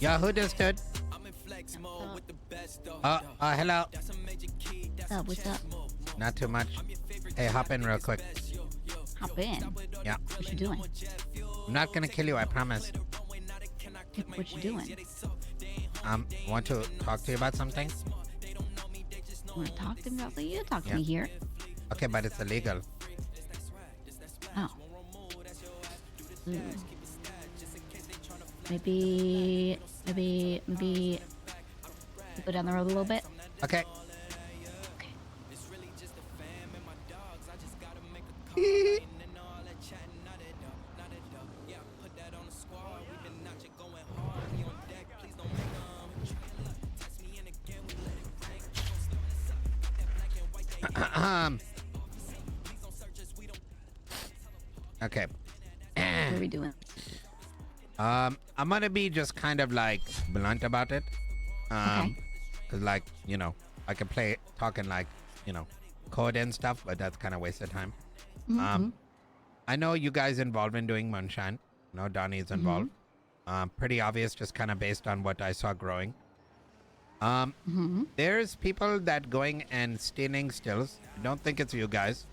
Yeah, who does that? Hello. What's up? Not too much. Hey, hop in real quick. Hop in. Yeah. What you doing? I'm not gonna kill you, I promise. What you doing? Want to talk to you about something? Want to talk to me about something? You talk to Yeah. me here. Okay, but it's illegal. Oh. Ooh. Maybe go down the road a little bit. Okay. Okay. Okay. What are we doing? I'm gonna be just kind of like blunt about it. Okay. Cause like, you know, I can play talking like, you know, code and stuff, but that's kind of wasted time. Mm-hmm. I know you guys involved in doing moonshine. No, Donnie's involved. Pretty obvious, just kind of based on what I saw growing. There's people that going and stealing stills. I don't think it's you guys.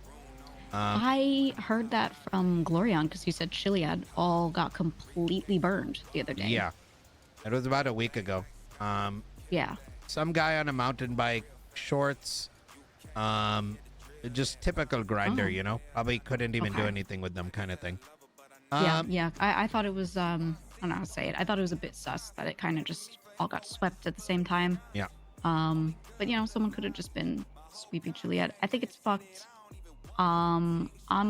I heard that from Glorion because he said Chiliad all got completely burned the other day. Yeah, it was about a week ago. Yeah. Some guy on a mountain bike, shorts, just typical grinder, you know. Probably couldn't even do anything with them, kind of thing. Yeah. I thought it was I don't know how to say it. I thought it was a bit sus that it kind of just all got swept at the same time. Yeah. But you know, someone could have just been sweeping Chiliad. I think it's fucked. I'm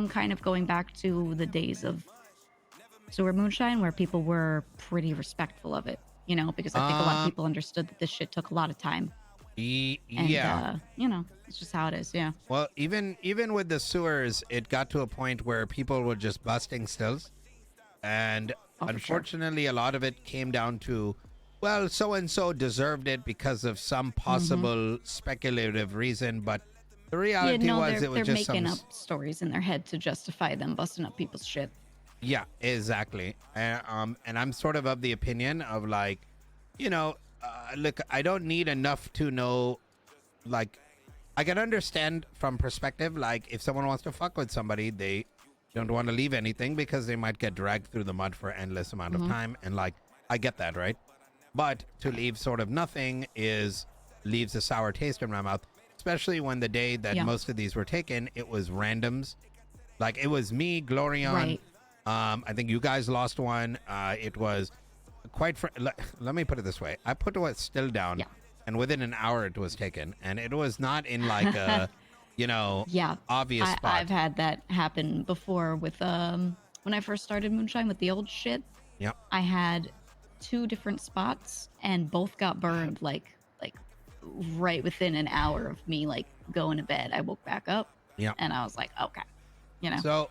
kind of going back to the days of sewer moonshine where people were pretty respectful of it, you know, because I think a lot of people understood that this shit took a lot of time. And, yeah. you know, it's just how it is. Yeah. Well, even with the sewers, it got to a point where people were just busting stills. And unfortunately, a lot of it came down to, well, so-and-so deserved it because of some possible speculative reason. But the reality was it was they're just making up stories in their head to justify them busting up people's shit. Yeah, exactly. And I'm sort of the opinion of like, you know, look, I don't need enough to know, like, I can understand from perspective, like if someone wants to fuck with somebody, they don't want to leave anything because they might get dragged through the mud for endless amount of time. And like, I get that, right? But to leave sort of nothing leaves a sour taste in my mouth, especially when the day that most of these were taken, it was randoms. Like it was me, Glorion. Right. I think you guys lost one. It was quite. Let me put it this way: I put it still down, and within an hour it was taken, and it was not in like a, you know, obvious spot. I've had that happen before with when I first started moonshine with the old shit. Yep. I had 2 different spots, and both got burned like right within an hour of me like going to bed. I woke back up. Yeah. And I was like, okay, you know. So.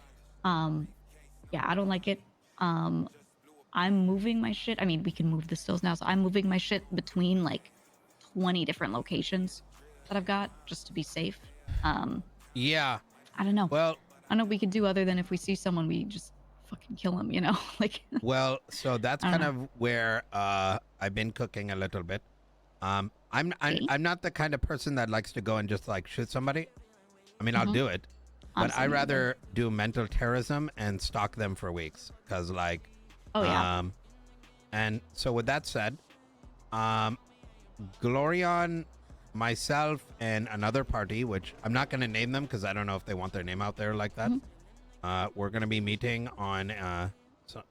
Yeah, I don't like it. I'm moving my shit. I mean, we can move the stills now. So I'm moving my shit between like 20 different locations that I've got just to be safe. Yeah. I don't know. Well, I don't know what we could do other than if we see someone, we just fucking kill them, you know? Like. Well, so that's kind of where I've been cooking a little bit. I'm not the kind of person that likes to go and just like shoot somebody. I mean, I'll do it. But I rather do mental terrorism and stalk them for weeks. Because like, and so with that said, Glorion, myself, and another party, which I'm not going to name them because I don't know if they want their name out there like that. We're going to be meeting on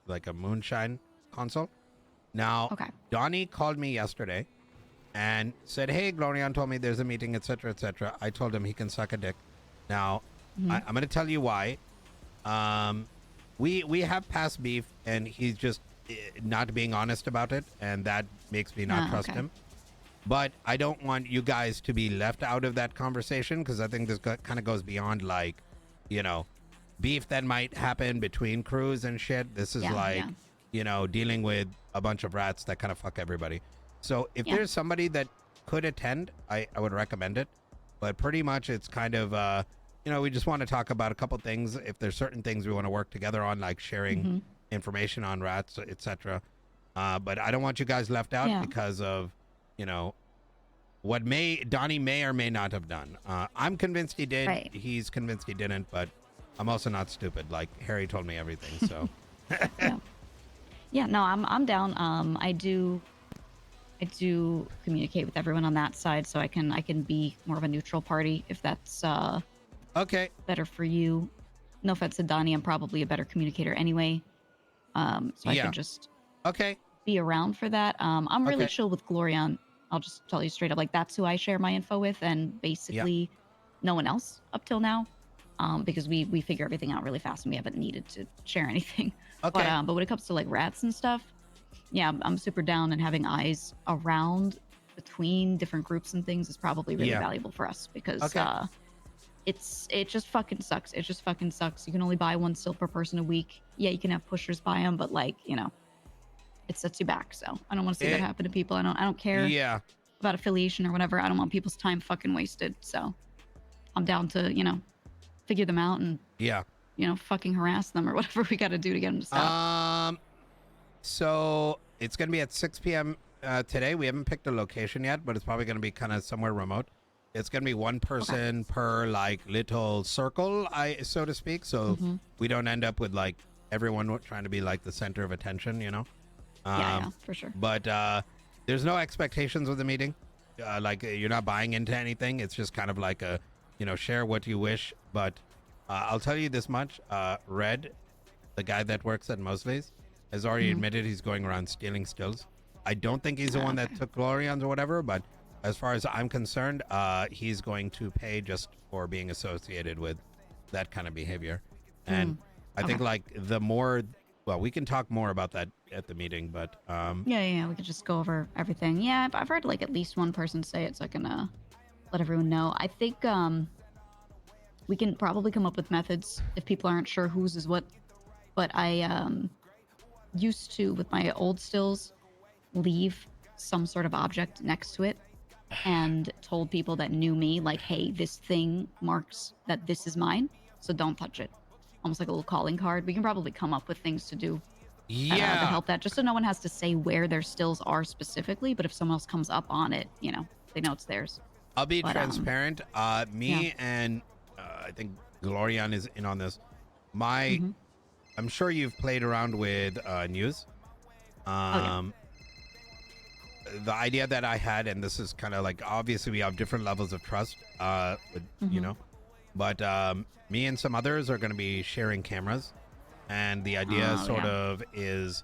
like a moonshine console. Now, Donnie called me yesterday and said, hey, Glorion told me there's a meeting, etc., etc. I told him he can suck a dick. Now, I'm going to tell you why. We have past beef, and he's just not being honest about it, and that makes me not trust him. But I don't want you guys to be left out of that conversation, because I think this kind of goes beyond, like, you know, beef that might happen between crews and shit. This is you know, dealing with a bunch of rats that kind of fuck everybody. So if there's somebody that could attend, I would recommend it. But pretty much it's kind of... you know, we just want to talk about a couple things. If there's certain things we want to work together on, like sharing information on rats, etc. But I don't want you guys left out Yeah. because of, you know, what Donnie may or may not have done. I'm convinced he did. Right. He's convinced he didn't, but I'm also not stupid. Like Harry told me everything. So Yeah. Yeah. No, I'm down. I do communicate with everyone on that side, so I can be more of a neutral party if that's okay. better for you. No offense to Donnie, I'm probably a better communicator anyway. So I Yeah. can just Okay. be around for that. I'm really Okay. chill with Glorion. I'll just tell you straight up, like that's who I share my info with, and Yeah. basically no one else up till now. Because we figure everything out really fast and we haven't needed to share anything. Okay. But when it comes to like rats and stuff, yeah, I'm super down, and having eyes around between different groups and things is probably really Yeah. valuable for us because Okay. it just fucking sucks. It just fucking sucks. You can only buy one still per person a week. Yeah, you can have pushers buy them, but like, you know, it sets you back. So I don't want to see that happen to people. I don't care Yeah. about affiliation or whatever. I don't want people's time fucking wasted. So I'm down to, you know, figure them out and, Yeah. you know, fucking harass them or whatever we got to do to get them to stop. So it's gonna be at 6 p.m. Today. We haven't picked a location yet, but it's probably gonna be kind of somewhere remote. It's gonna be one person per like little circle, so to speak. So we don't end up with like everyone trying to be like the center of attention, you know. Yeah, for sure. But there's no expectations with the meeting. Like you're not buying into anything. It's just kind of like a, you know, share what you wish. But I'll tell you this much: Red, the guy that works at Mosley's, has already admitted he's going around stealing stills. I don't think he's the one that took Glorians or whatever, but as far as I'm concerned, he's going to pay just for being associated with that kind of behavior. And I think like the more, well, we can talk more about that at the meeting, but Yeah, we could just go over everything. Yeah, I've heard like at least one person say it, so I can let everyone know. I think we can probably come up with methods if people aren't sure whose is what. But I used to, with my old stills, leave some sort of object next to it and told people that knew me, like, hey, this thing marks that this is mine, so don't touch it. Almost like a little calling card. We can probably come up with things to do to yeah, help that, just so no one has to say where their stills are specifically, but if someone else comes up on it, you know, they know it's theirs. I'll be But, transparent. Me and I think Glorian is in on this. I'm sure you've played around with news. The idea that I had, and this is kind of like, obviously we have different levels of trust, with, you know, but me and some others are going to be sharing cameras, and the idea of is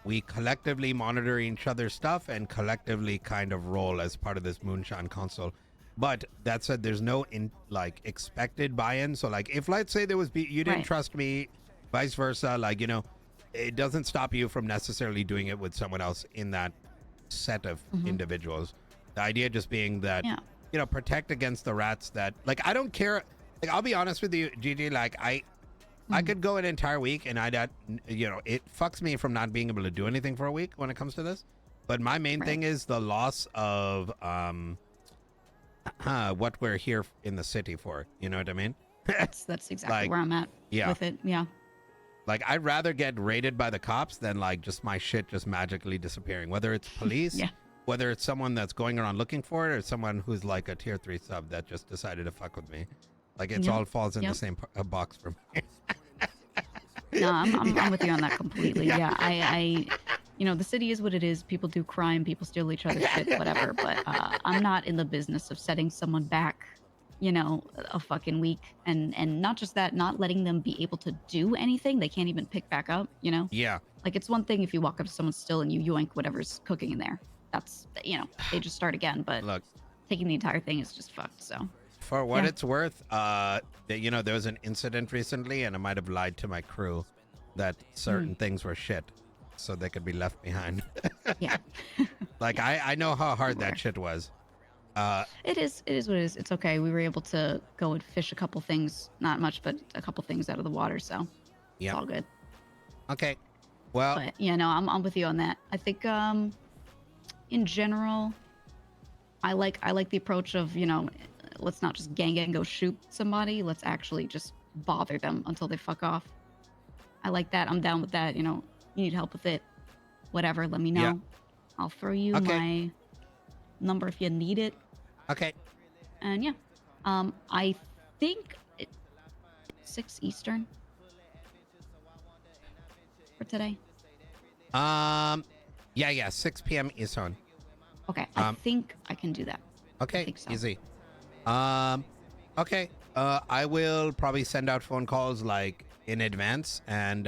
we collectively monitor each other's stuff and collectively kind of roll as part of this moonshine console. But that said, there's no expected buy-in. So like if let's say there was you didn't trust me, vice versa, like, you know, it doesn't stop you from necessarily doing it with someone else in that set of individuals. The idea just being that, you know, protect against the rats that, like, I don't care. Like, I'll be honest with you, Gigi, like I could go an entire week and you know, it fucks me from not being able to do anything for a week when it comes to this. But my main thing is the loss of what we're here in the city for. You know what I mean? That's exactly where I'm at with it. Yeah. Like, I'd rather get raided by the cops than like just my shit just magically disappearing. Whether it's police, whether it's someone that's going around looking for it, or someone who's like a tier 3 sub that just decided to fuck with me. Like, it's all falls in the same box for me. No, I'm with you on that completely. Yeah, I you know, the city is what it is. People do crime, people steal each other's shit, whatever. But I'm not in the business of setting someone back, you know, a fucking week, and not just that, not letting them be able to do anything. They can't even pick back up, you know. Yeah. Like, it's one thing if you walk up to someone still and you yoink whatever's cooking in there. That's, you know, they just start again. But look, taking the entire thing is just fucked. So for what it's worth, you know, there was an incident recently, and I might have lied to my crew that certain things were shit, so they could be left behind. Yeah. Like, I know how hard that shit was. It is what it is. It's okay. We were able to go and fish a couple things, not much, but a couple things out of the water. So it's all good. Okay. Well, but yeah, no, I'm with you on that. I think in general, I like the approach of, you know, let's not just gang go shoot somebody. Let's actually just bother them until they fuck off. I like that. I'm down with that. You know, you need help with it. whatever, let me know. Yeah. I'll throw you Okay. my number if you need it. Okay. And yeah, I think it's 6 Eastern for today. Yeah, 6 p.m. Eastern. Okay, I Um, think I can do that. I okay, think so. easy. Okay. I will probably send out phone calls like in advance, and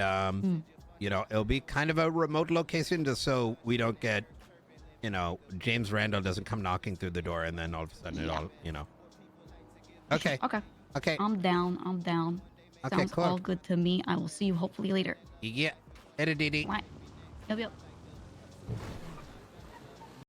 you know, it'll be kind of a remote location just so we don't get, you know, James Randall doesn't come knocking through the door and then all of a sudden it Yeah. all, you know. For sure. Okay. Okay. Okay. I'm down. I'm down. Okay. Sounds Cool. all good to me. I will see you hopefully later. Yeah. Edit. Right. Yep.